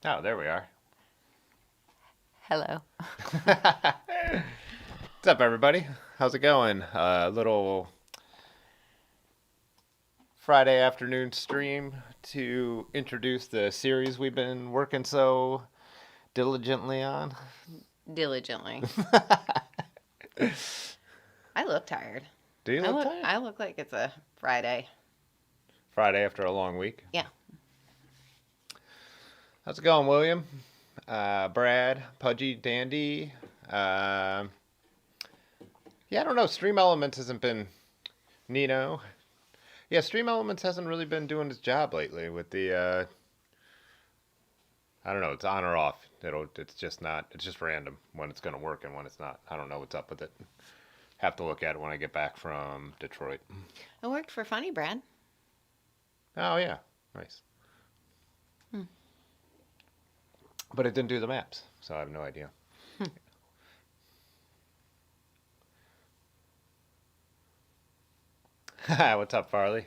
Oh, there we are. Hello. What's up, everybody? How's it going? A little Friday afternoon stream to introduce the series we've been working so diligently on. Diligently. I look tired. Do you I look look tired? I look like it's a Friday. Friday after a long week. Yeah. How's it going, William? Brad, Pudgy, Dandy. Uh, yeah, I don't know. Stream Elements hasn't been Nino. Yeah, Stream Elements hasn't really been doing its job lately with the I don't know. It's on or off. It's just not. It's just random when it's gonna work and when it's not. I don't know what's up with it. Have to look at it when I get back from Detroit. It worked for Funny Brad. Oh yeah, nice. Hmm. But it didn't do the maps, so I have no idea. Hmm. What's up, Farley?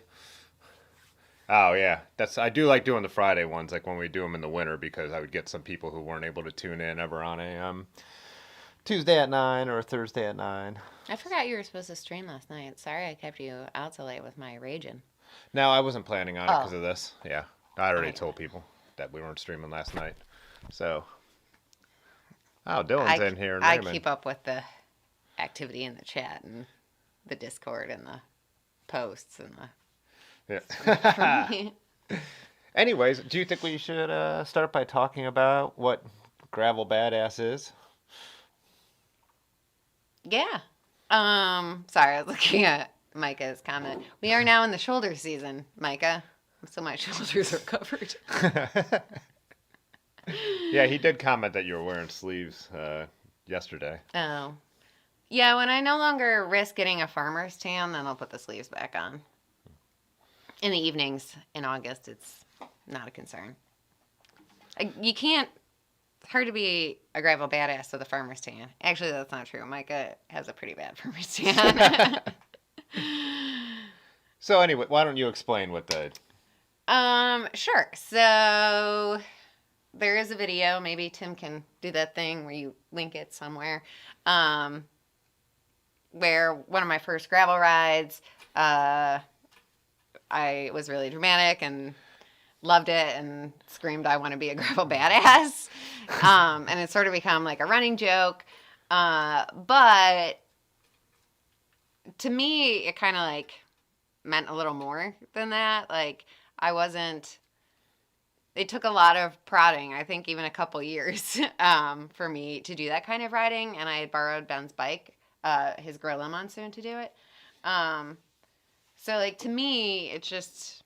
Oh yeah, that's I do like doing the Friday ones, like when we do them in the winter, because I would get some people who weren't able to tune in ever on a Tuesday at 9 or a Thursday at 9. I forgot you were supposed to stream last night. Sorry I kept you out so late with my raging. No, I wasn't planning on it Oh. because of this. Yeah, I already I told people that we weren't streaming last night. So, oh, Dylan's I, in here and I Raymond. keep up with the activity in the chat and the Discord and the posts and Yeah. the Anyways, do you think we should start by talking about what gravel badass is? Yeah. Sorry, I was looking at Micah's comment. We are now in the shoulder season, Micah. So my shoulders are covered. Yeah, he did comment that you were wearing sleeves yesterday. Oh. Yeah, when I no longer risk getting a farmer's tan, then I'll put the sleeves back on. In the evenings in August, it's not a concern. You can't. It's hard to be a gravel badass with a farmer's tan. Actually, that's not true. Micah has a pretty bad farmer's tan. So anyway, why don't you explain what the Sure. So there is a video. Maybe Tim can do that thing where you link it somewhere. Where one of my first gravel rides, I was really dramatic and loved it and screamed, I want to be a gravel badass. And it's sort of become like a running joke. But to me, it kind of like meant a little more than that. Like, I wasn't, it took a lot of prodding, I think even a couple years, for me to do that kind of riding. And I had borrowed Ben's bike, his Gorilla Monsoon, to do it. So like to me, it's just,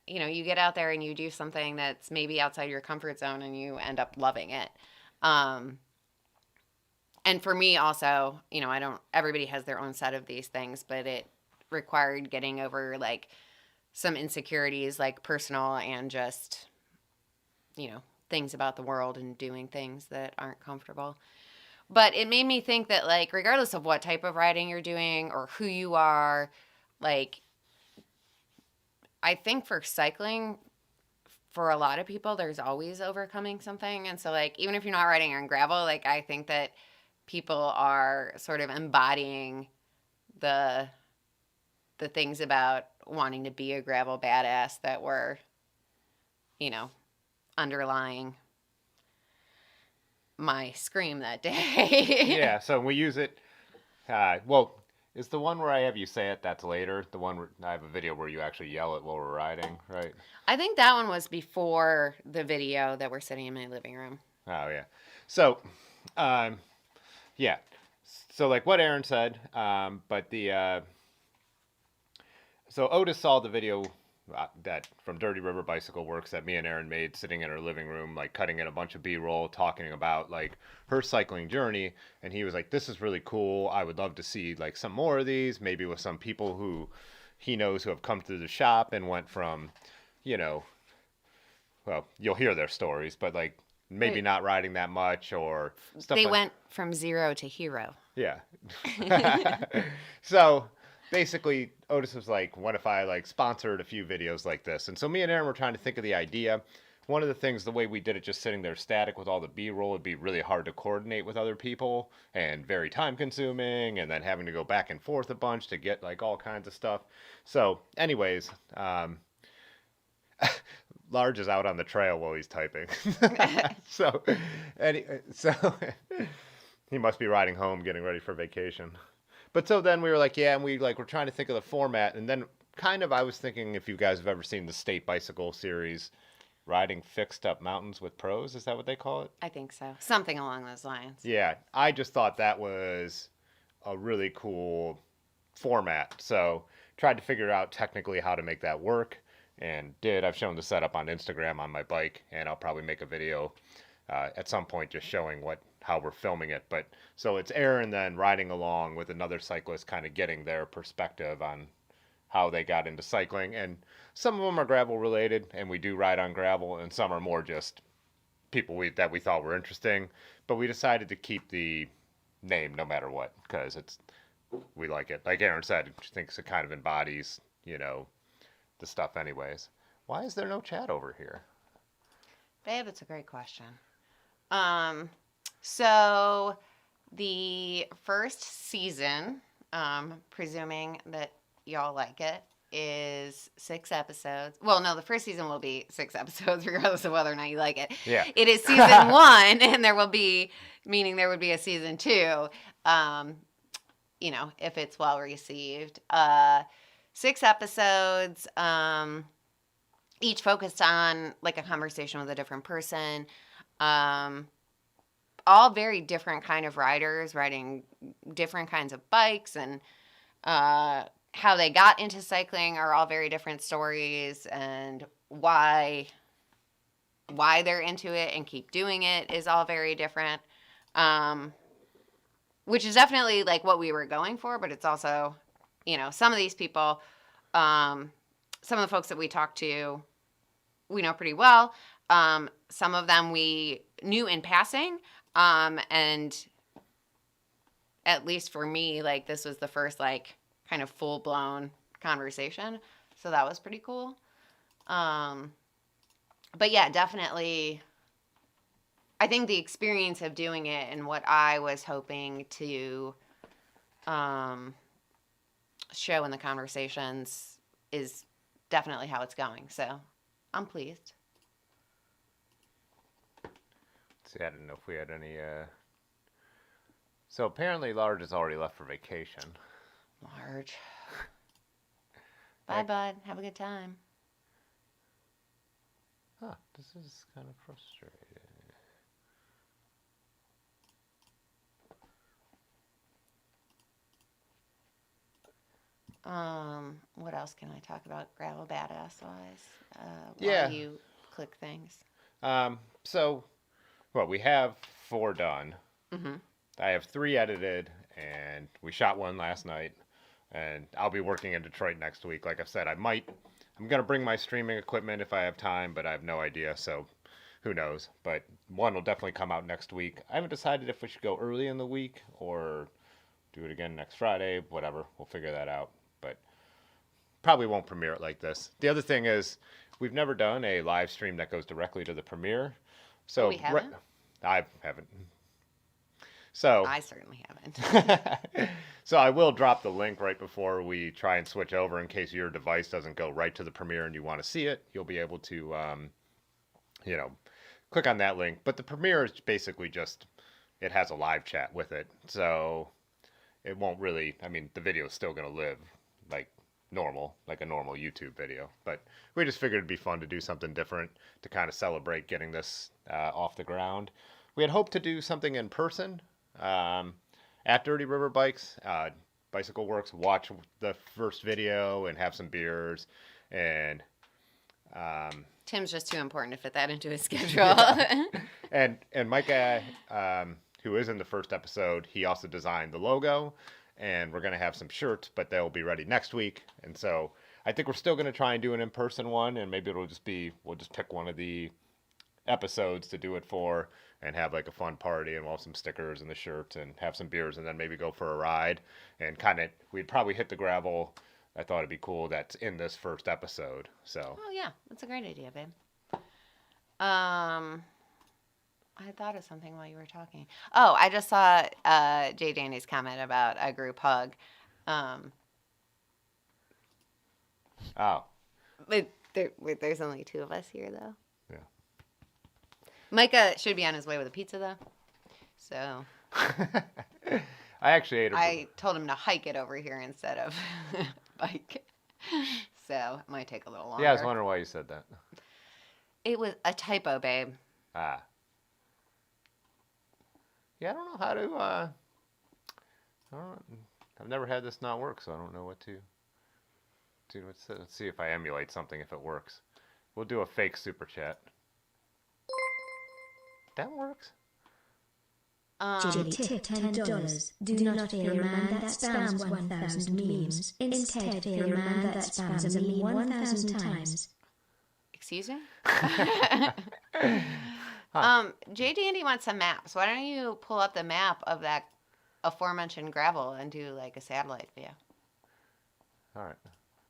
you get out there and you do something that's maybe outside your comfort zone and you end up loving it. And for me also, everybody has their own set of these things, but it required getting over like some insecurities, like personal and just, things about the world and doing things that aren't comfortable. But it made me think that, like, regardless of what type of riding you're doing or who you are, like, I think for cycling, for a lot of people, there's always overcoming something. And so, like, even if you're not riding on gravel, like, I think that people are sort of embodying the things about wanting to be a gravel badass that were, underlying my scream that day. Yeah, so we use it. Well, is the one where I have you say it that's later? The one where I have a video where you actually yell it while we're riding, right? I think that one was before the video that we're sitting in my living room. Oh yeah. So, yeah. So like what Aaron said, but the so Otis saw the video that from Dirty River Bicycle Works that me and Aaron made sitting in her living room, like cutting in a bunch of B-roll, talking about like her cycling journey. And he was like, this is really cool. I would love to see like some more of these, maybe with some people who he knows who have come through the shop and went from, you know, well, you'll hear their stories, but like maybe Right. not riding that much or stuff They like went from zero to hero. yeah. So basically, Otis was like, what if I like sponsored a few videos like this? And so me and Aaron were trying to think of the idea. one of the things, the way we did it, just sitting there static with all the B-roll, would be really hard to coordinate with other people and very time consuming, and then having to go back and forth a bunch to get like all kinds of stuff. So, anyways, Large is out on the trail while he's typing. so, so he must be riding home, getting ready for vacation. But so then we were like, yeah, and we're trying to think of the format, and then kind of I was thinking if you guys have ever seen the State Bicycle series, Riding Fixed Up Mountains with Pros, is that what they call it? I think so. Something along those lines. Yeah, I just thought that was a really cool format. So tried to figure out technically how to make that work, and did. I've shown the setup on Instagram on my bike, and I'll probably make a video at some point just showing how we're filming it. But so it's Aaron then riding along with another cyclist, kind of getting their perspective on how they got into cycling, and some of them are gravel related, and we do ride on gravel, and some are more just people that we thought were interesting. But we decided to keep the name no matter what, because we like it. Like Aaron said, she thinks it kind of embodies, the stuff anyways. Why is there no chat over here? Babe, it's a great question. So the first season, presuming that y'all like it, is 6 episodes. Well, no, the first season will be 6 episodes, regardless of whether or not you like it. Yeah. It is season 1, and there would be a season 2, if it's well received. 6 episodes, each focused on like a conversation with a different person. All very different kind of riders, riding different kinds of bikes, and how they got into cycling are all very different stories, and why they're into it and keep doing it is all very different. Which is definitely like what we were going for, but it's also, some of these people, some of the folks that we talked to, we know pretty well. Some of them we knew in passing, and at least for me, like, this was the first like kind of full blown conversation, so that was pretty cool. But yeah, definitely, I think the experience of doing it and what I was hoping to show in the conversations is definitely how it's going. So I'm pleased. See, I didn't know if we had any. So apparently, Large has already left for vacation. Large. Bye, bud. Have a good time. Huh, this is kind of frustrating. What else can I talk about gravel badass wise? Yeah. While you click things. So, well, we have 4 done. Mm-hmm. I have 3 edited, and we shot 1 last night. And I'll be working in Detroit next week. Like I said, I'm going to bring my streaming equipment if I have time, but I have no idea, so who knows. But 1 will definitely come out next week. I haven't decided if we should go early in the week or do it again next Friday, whatever. We'll figure that out. But probably won't premiere it like this. The other thing is, we've never done a live stream that goes directly to the premiere. So we haven't? I haven't. So I certainly haven't. So I will drop the link right before we try and switch over in case your device doesn't go right to the premiere and you want to see it. You'll be able to, click on that link. But the premiere is basically just, it has a live chat with it. So it won't really, the video is still going to live like normal, like a normal YouTube video. But we just figured it'd be fun to do something different to kind of celebrate getting this off the ground. We had hoped to do something in person. At Dirty River Bikes, Bicycle Works, watch the first video and have some beers, and Tim's just too important to fit that into his schedule. Yeah. And Micah, who is in the first episode, he also designed the logo, and we're gonna have some shirts, but they'll be ready next week. And so I think we're still gonna try and do an in-person one, and maybe we'll just pick one of the episodes to do it for, and have like a fun party, and we'll have some stickers and the shirts and have some beers, and then maybe go for a ride, and we'd probably hit the gravel. I thought it'd be cool that's in this first episode. So Oh yeah, that's a great idea, babe. I thought of something while you were talking. Oh, I just saw Jay Danny's comment about a group hug. Oh. There's only 2 of us here, though. Yeah. Micah should be on his way with a pizza, though. So. I actually ate a. I told him to hike it over here instead of bike. So it might take a little longer. Yeah, I was wondering why you said that. It was a typo, babe. Ah. Yeah, I don't know how to. I don't. I've never had this not work, so I don't know what to. Let's see if I emulate something if it works. We'll do a fake super chat. That works. Jilly tip $10. Do not fear a man that spams 1,000 memes. Instead, fear a man that spams a meme 1,000 times. Excuse me? J. Dandy wants some maps. Why don't you pull up the map of that aforementioned gravel and do like a satellite view? All right.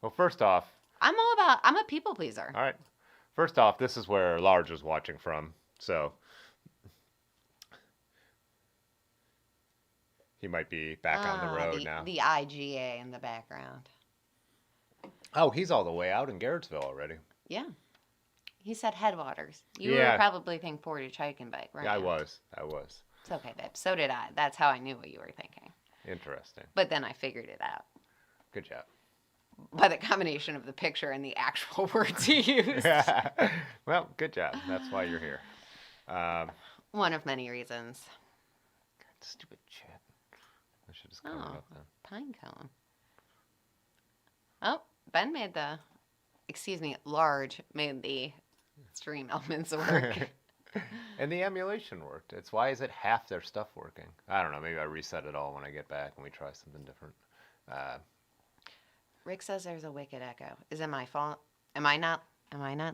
Well, first off, I'm a people pleaser. All right. First off, this is where Large is watching from, so he might be back on the road now. The IGA in the background. Oh, he's all the way out in Garrettsville already. Yeah. He said Headwaters. You Yeah. were probably thinking Portage Hike and Bike, right? Yeah, I was. It's okay, babe. So did I. That's how I knew what you were thinking. Interesting. But then I figured it out. Good job. By the combination of the picture and the actual words he used. Well, good job. That's why you're here. One of many reasons. Stupid chat. I should just cover up then. Pine cone. Oh, Ben Large made the stream elements work. And the emulation worked. It's why is it half their stuff working? I don't know. Maybe I reset it all when I get back and we try something different. Rick says there's a wicked echo. Is it my fault? Am I not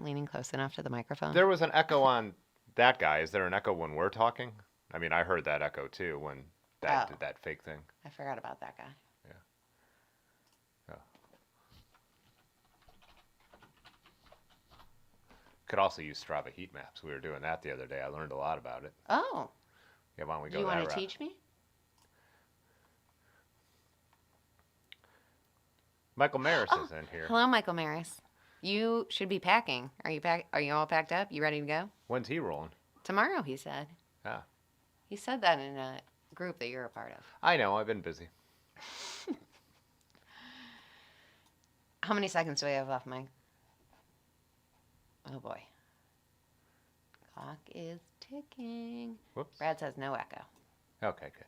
leaning close enough to the microphone? There was an echo on that guy. Is there an echo when we're talking? I mean, I heard that echo too when that did that fake thing. I forgot about that guy. Yeah. Oh. Could also use Strava heat maps. We were doing that the other day. I learned a lot about it. Oh. Yeah, why don't we go Do you that want to route? teach me? Michael Maris is in here. Hello, Michael Maris. You should be packing. Are you all packed up? You ready to go? When's he rolling? Tomorrow, he said. Ah. He said that in a group that you're a part of. I know. I've been busy. How many seconds do we have left, Mike? Oh, boy. Clock is ticking. Whoops. Brad says no echo. Okay, good.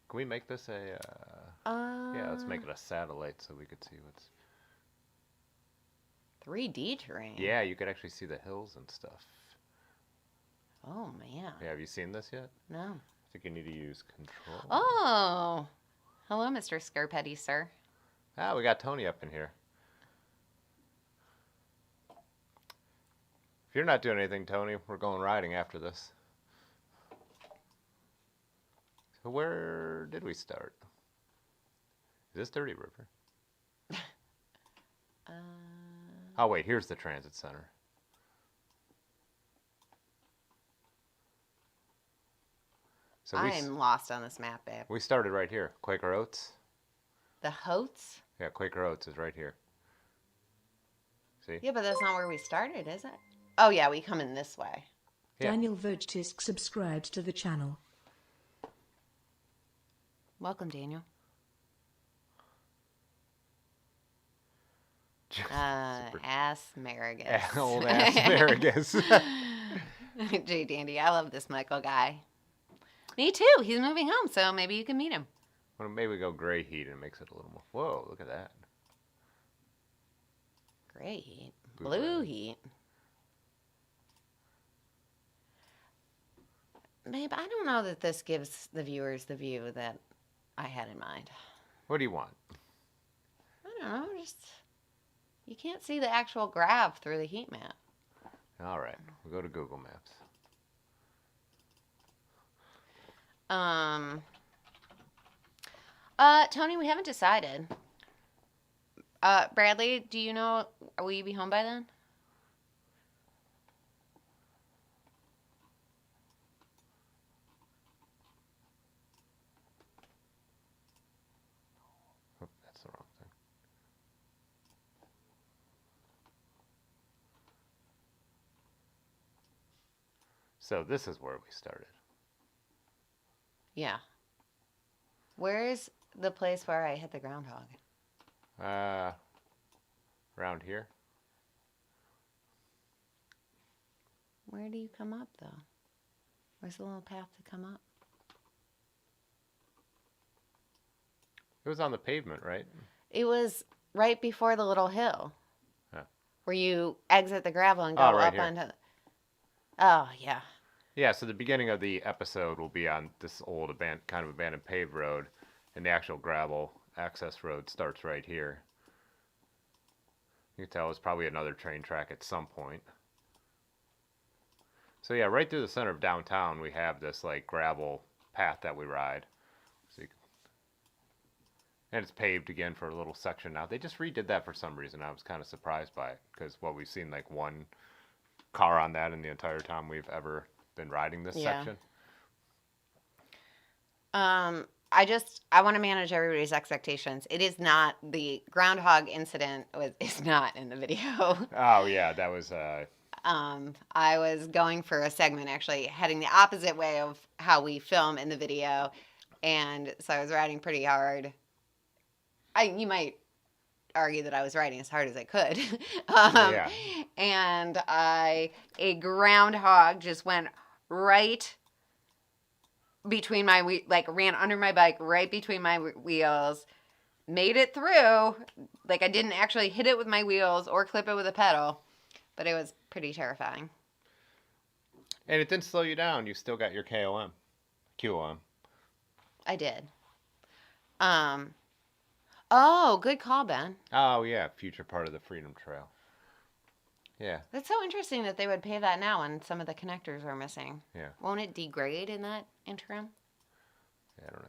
Can we make this a... yeah, let's make it a satellite so we could see what's... 3D terrain. Yeah, you could actually see the hills and stuff. Oh, man. Yeah, have you seen this yet? No. I think you need to use control. Oh. Hello, Mr. Scarpetti, sir. Ah, we got Tony up in here. If you're not doing anything, Tony, we're going riding after this. So where did we start? Is this Dirty River? Oh, wait, here's the transit center. So I'm lost on this map, babe. we started right here. Quaker Oats. The Hotes? Yeah, Quaker Oats is right here. See? Yeah, but that's not where we started, is it? Oh, yeah, we come in this way. Yeah. Daniel Vergetisk subscribed to the channel. Welcome, Daniel. Asparagus. Old asparagus. Jay Dandy, I love this Michael guy. Me too. He's moving home, so maybe you can meet him. Well, maybe we go gray heat and it makes it a little more. Whoa, look at that. Gray heat. Blue heat. Babe, I don't know that this gives the viewers the view that I had in mind. What do you want? I don't know, just... You can't see the actual graph through the heat map. All right, we'll go to Google Maps. Tony, we haven't decided. Bradley, do you know, will you be home by then? So this is where we started. Yeah. Where's the place where I hit the groundhog? Around here. Where do you come up, though? Where's the little path to come up? It was on the pavement, right? It was right before the little hill. Huh. Where you exit the gravel and go Oh, right up here. onto... Oh, yeah. Yeah, so the beginning of the episode will be on this old kind of abandoned paved road, and the actual gravel access road starts right here. You can tell it's probably another train track at some point. So yeah, right through the center of downtown, we have this like gravel path that we ride. So and it's paved again for a little section now. They just redid that for some reason. I was kind of surprised by it because we've seen like one car on that in the entire time we've ever been riding this section. I want to manage everybody's expectations. It is not the groundhog incident is not in the video. Oh yeah, that was I was going for a segment actually heading the opposite way of how we film in the video, and so I was riding pretty hard. You might argue that I was riding as hard as I could. Yeah. And a groundhog just went right between my ran under my bike, right between my wheels, made it through. Like I didn't actually hit it with my wheels or clip it with a pedal, but it was pretty terrifying. And it didn't slow you down. You still got your QOM. I did. Oh, good call, Ben. Oh yeah, future part of the Freedom Trail. Yeah. That's so interesting that they would pay that now when some of the connectors are missing. Yeah. Won't it degrade in that interim? I don't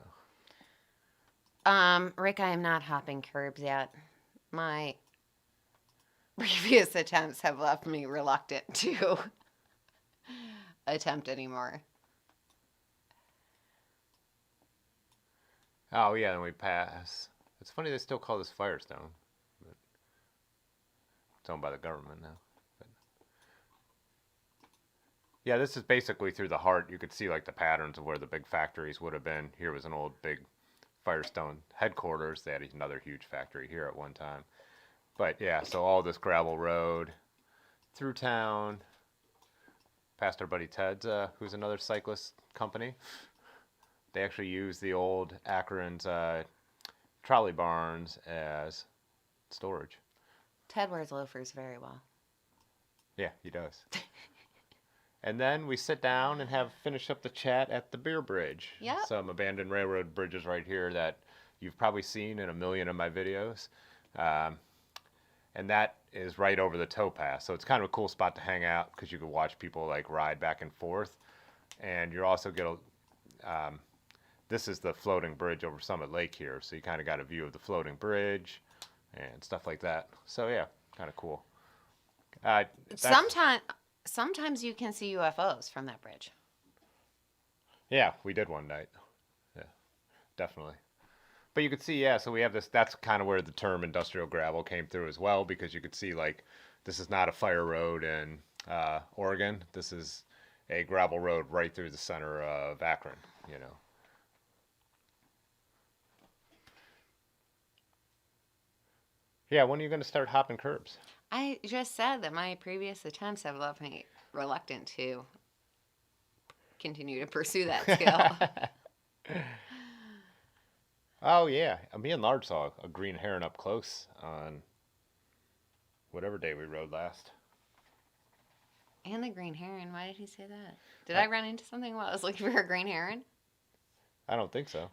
know. Rick, I am not hopping curbs yet. My previous attempts have left me reluctant to attempt anymore. Oh yeah, then we pass. It's funny they still call this Firestone. But it's owned by the government now. But yeah, this is basically through the heart. You could see like the patterns of where the big factories would have been. Here was an old big Firestone headquarters. They had another huge factory here at one time. But yeah, so all this gravel road through town, past our buddy Ted's, who's another cyclist company. They actually use the old Akron's trolley barns as storage. Ted wears loafers very well. Yeah, he does. And then we sit down and finish up the chat at the beer bridge. Yep. Some abandoned railroad bridges right here that you've probably seen in a million of my videos. And that is right over the towpath. So it's kind of a cool spot to hang out because you can watch people like ride back and forth. And you're also going to, this is the floating bridge over Summit Lake here. So you kind of got a view of the floating bridge and stuff like that. So yeah, kind of cool. Sometimes you can see UFOs from that bridge. Yeah, we did one night. Yeah, definitely. But you could see, yeah, so we have this, that's kind of where the term industrial gravel came through as well, because you could see, like, this is not a fire road in Oregon. This is a gravel road right through the center of Akron, you know. Yeah, when are you going to start hopping curbs? I just said that my previous attempts have left me reluctant to continue to pursue that skill. Oh, yeah. Me and Large saw a green heron up close on whatever day we rode last. And the green heron. Why did he say that? Did I run into something while I was looking for a green heron? I don't think so.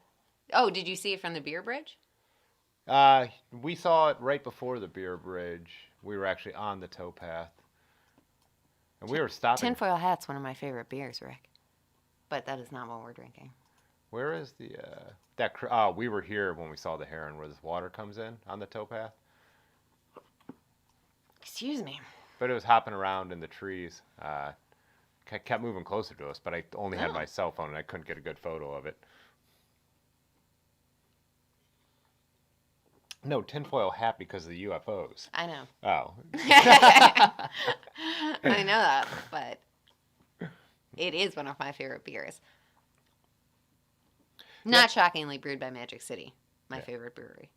Oh, did you see it from the beer bridge? We saw it right before the beer bridge. We were actually on the towpath. And we were stopping. Tinfoil Hat's one of my favorite beers, Rick. But that is not what we're drinking. Where is the, we were here when we saw the heron where this water comes in on the towpath. Excuse me. But it was hopping around in the trees. Kept moving closer to us, but I only had my cell phone and I couldn't get a good photo of it. No, tinfoil hat because of the UFOs. I know. Oh. I know that, but It is one of my favorite beers. Not shockingly brewed by Magic City, my favorite brewery.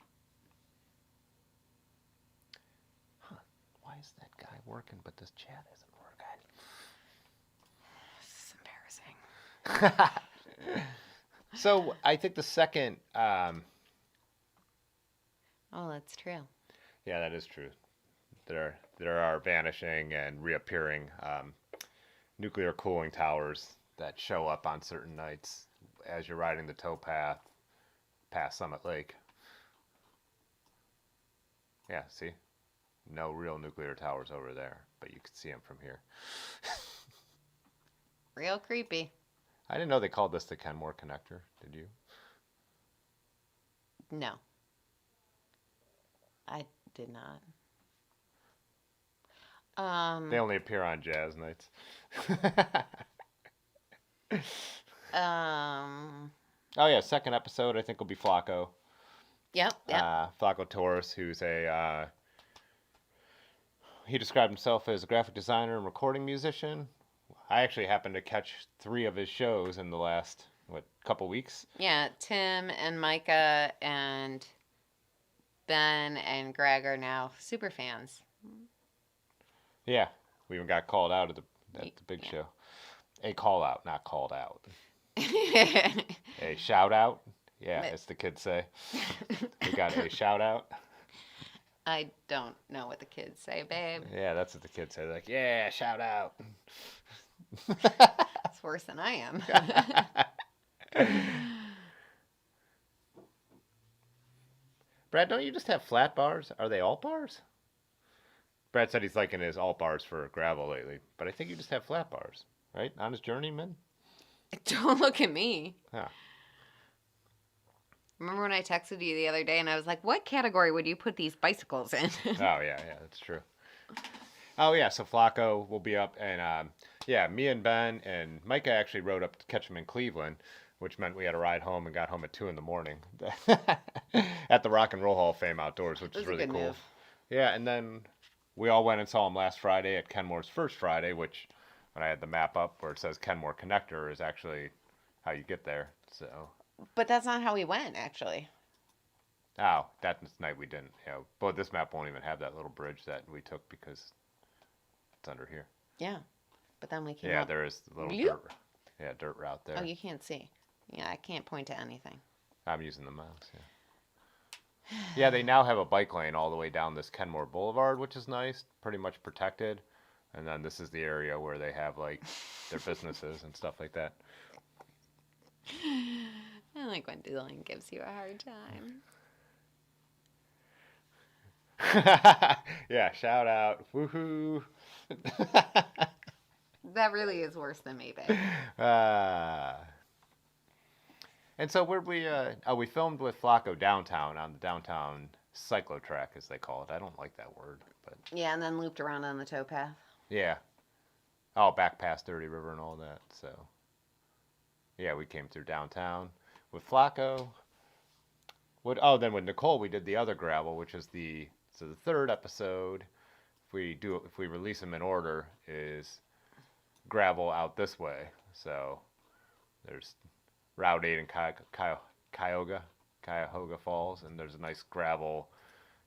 Huh. Why is that guy working, but this chat isn't This is embarrassing. So I think the second... Oh, that's true. Yeah, that is true. There are vanishing and reappearing nuclear cooling towers that show up on certain nights as you're riding the towpath past Summit Lake. Yeah, see? No real nuclear towers over there, but you can see them from here. Real creepy. I didn't know they called this the Kenmore Connector. Did you? No. I did not. They only appear on jazz nights. Oh yeah, second episode I think will be Flacco. Yep. Flacco Torres, who's he described himself as a graphic designer and recording musician. I actually happened to catch 3 of his shows in the last couple weeks. Yeah, Tim and Micah and Ben and Greg are now super fans. Yeah, we even got called out at the big show. A call out, not called out. A shout out. Yeah, as the kids say. We got a shout out. I don't know what the kids say, babe. Yeah, that's what the kids say. They're like, yeah, shout out. It's worse than I am. Brad, don't you just have flat bars? Are they alt bars? Brad said he's liking his alt bars for gravel lately, but I think you just have flat bars, right? On his journeyman? Don't look at me. Huh. Remember when I texted you the other day and I was like, what category would you put these bicycles in? Oh, yeah, that's true. Oh, yeah, so Flacco will be up, and me and Ben and Micah actually rode up to catch him in Cleveland, which meant we had to ride home and got home at 2 in the morning at the Rock and Roll Hall of Fame outdoors, which is really cool. Move. Yeah, and then we all went and saw him last Friday at Kenmore's First Friday, which when I had the map up where it says Kenmore Connector is actually how you get there. So. But that's not how we went, actually. Oh, that night we didn't. But this map won't even have that little bridge that we took because it's under here. Yeah, but then we came. Yeah, there is a little dirt route there. Oh, you can't see. Yeah, I can't point to anything. I'm using the mouse. Yeah. Yeah, they now have a bike lane all the way down this Kenmore Boulevard, which is nice, pretty much protected. And then this is the area where they have like their businesses and stuff like that. I like when Dylan gives you a hard time. Yeah, shout out. Woohoo. That really is worse than me, babe. And so we filmed with Flacco downtown on the downtown cyclotrack, as they call it. I don't like that word, but yeah, and then looped around on the towpath. Yeah. Oh, back past Dirty River and all that. So yeah, we came through downtown with Flacco. Then with Nicole we did the other gravel, which is the third episode. If we release them in order, is gravel out this way. So there's Route 8 in Cuyahoga Falls, and there's a nice gravel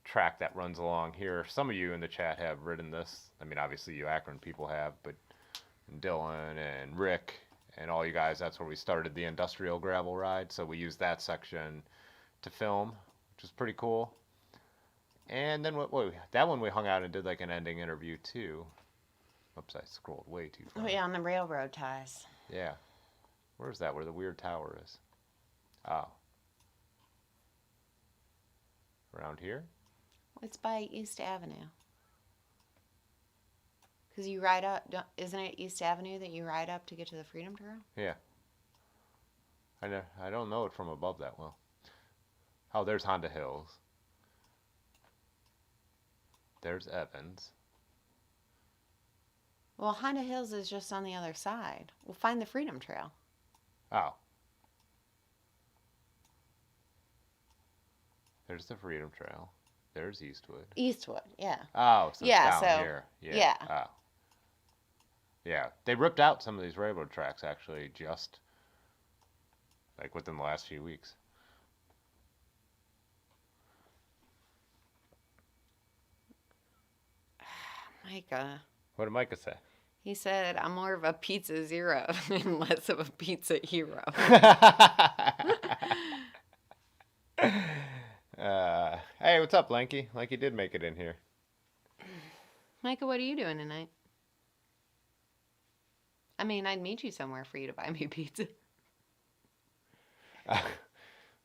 track that runs along here. Some of you in the chat have ridden this. I mean, obviously you Akron people have, but Dylan and Rick and all you guys, that's where we started the industrial gravel ride. So we used that section to film, which is pretty cool. And then that one we hung out and did like an ending interview too. Oops, I scrolled way too far. Oh yeah, on the railroad ties. Yeah. Where's that? Where the weird tower is? Oh. Around here? It's by East Avenue. Because you ride up, isn't it East Avenue that you ride up to get to the Freedom Trail? Yeah. I don't know it from above that well. Oh, there's Honda Hills. There's Evans. Well, Honda Hills is just on the other side. We'll find the Freedom Trail. Oh. There's the Freedom Trail. There's Eastwood. Eastwood, yeah. Oh, so yeah, it's down here. Yeah. Oh. Yeah, they ripped out some of these railroad tracks actually, just like within the last few weeks. Micah. What did Micah say? He said, I'm more of a pizza zero and less of a pizza hero. Hey, what's up, Lanky? Lanky did make it in here. Micah, what are you doing tonight? I mean, I'd meet you somewhere for you to buy me pizza.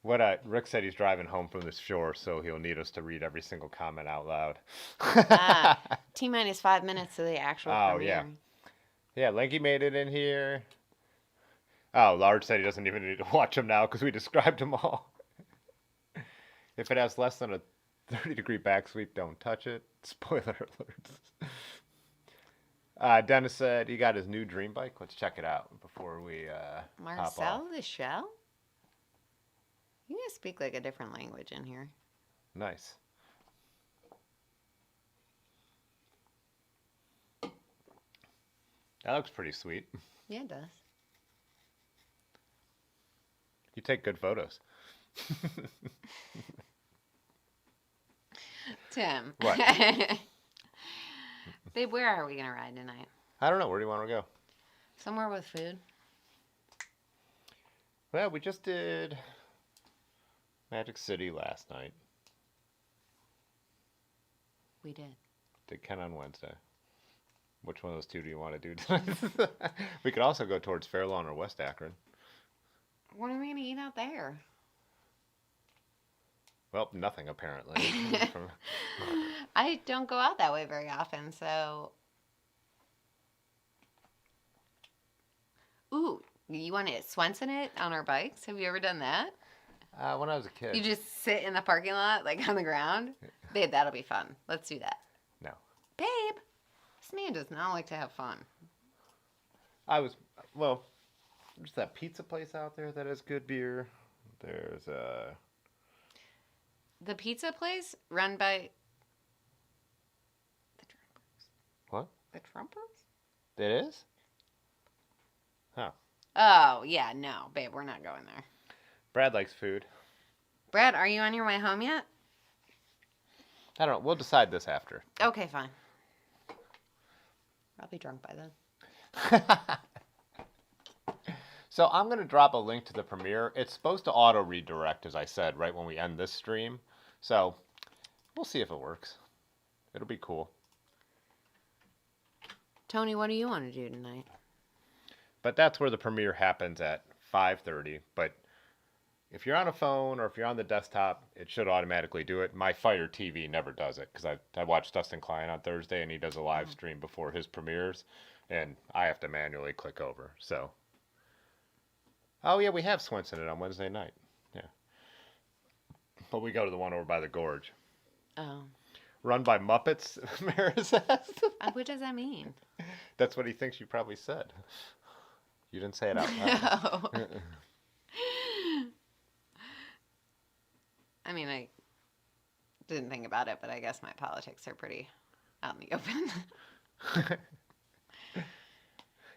Rick said he's driving home from the shore, so he'll need us to read every single comment out loud. T-minus 5 minutes to the actual premiere. Yeah, Lanky made it in here. Oh, Large said he doesn't even need to watch them now because we described them all. If it has less than a 30-degree backsweep, don't touch it. Spoiler alerts. Dennis said he got his new dream bike. Let's check it out before we hop off. Marcel the Shell? You guys speak like a different language in here. Nice. That looks pretty sweet. Yeah, it does. You take good photos. Tim. What? Babe, where are we going to ride tonight? I don't know. Where do you want to go? Somewhere with food. Well, we just did Magic City last night. We did. Did Ken on Wednesday. Which one of those two do you want to do tonight? We could also go towards Fairlawn or West Akron. What are we going to eat out there? Well, nothing apparently. I don't go out that way very often, so... Ooh, you want to Swenson it on our bikes? Have you ever done that? When I was a kid. You just sit in the parking lot, like on the ground? Babe, that'll be fun. Let's do that. No. Babe, this man does not like to have fun. There's that pizza place out there that has good beer. There's The pizza place run by the Trumpers. What? The Trumpers? It is? Huh. Oh, yeah, no, babe, we're not going there. Brad likes food. Brad, are you on your way home yet? I don't know. We'll decide this after. Okay, fine. I'll be drunk by then. So I'm going to drop a link to the premiere. It's supposed to auto redirect, as I said, right when we end this stream. So we'll see if it works. It'll be cool. Tony, what do you want to do tonight? But that's where the premiere happens at 5:30. But if you're on a phone or if you're on the desktop, it should automatically do it. My Fire TV never does it because I watch Dustin Klein on Thursday and he does a live stream before his premieres, and I have to manually click over. So, oh yeah, we have Swenson it on Wednesday night. Yeah, but we go to the one over by the gorge. Oh. Run by Muppets, Mara says. What does that mean? That's what he thinks you probably said. You didn't say it out loud. No. I mean, I didn't think about it, but I guess my politics are pretty out in the open.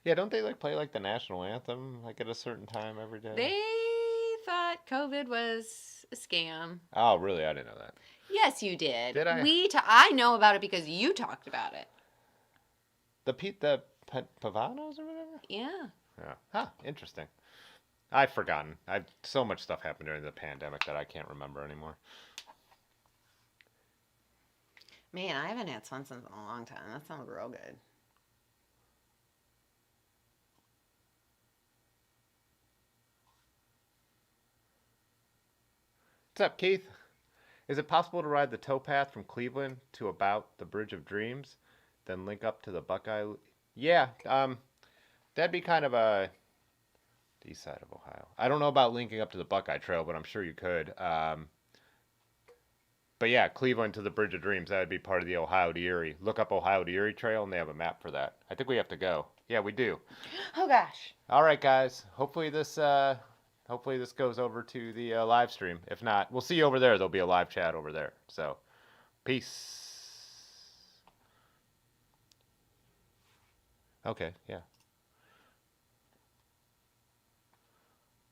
Yeah, don't they play the national anthem at a certain time every day? They thought COVID was a scam. Oh, really? I didn't know that. Yes, you did. Did I? I know about it because you talked about it. The Pavanos or whatever? Yeah. Yeah. Huh, interesting. I've forgotten. So much stuff happened during the pandemic that I can't remember anymore. Man, I haven't had Swenson's in a long time. That sounds real good. What's up, Keith? Is it possible to ride the towpath from Cleveland to about the Bridge of Dreams, then link up to the Buckeye? Yeah, that'd be kind of a east side of Ohio. I don't know about linking up to the Buckeye Trail, but I'm sure you could. But yeah, Cleveland to the Bridge of Dreams, that would be part of the Ohio to Erie. Look up Ohio to Erie Trail, and they have a map for that. I think we have to go. Yeah, we do. Oh, gosh. All right, guys. Hopefully this goes over to the live stream. If not, we'll see you over there. There'll be a live chat over there. So, peace. Okay, yeah.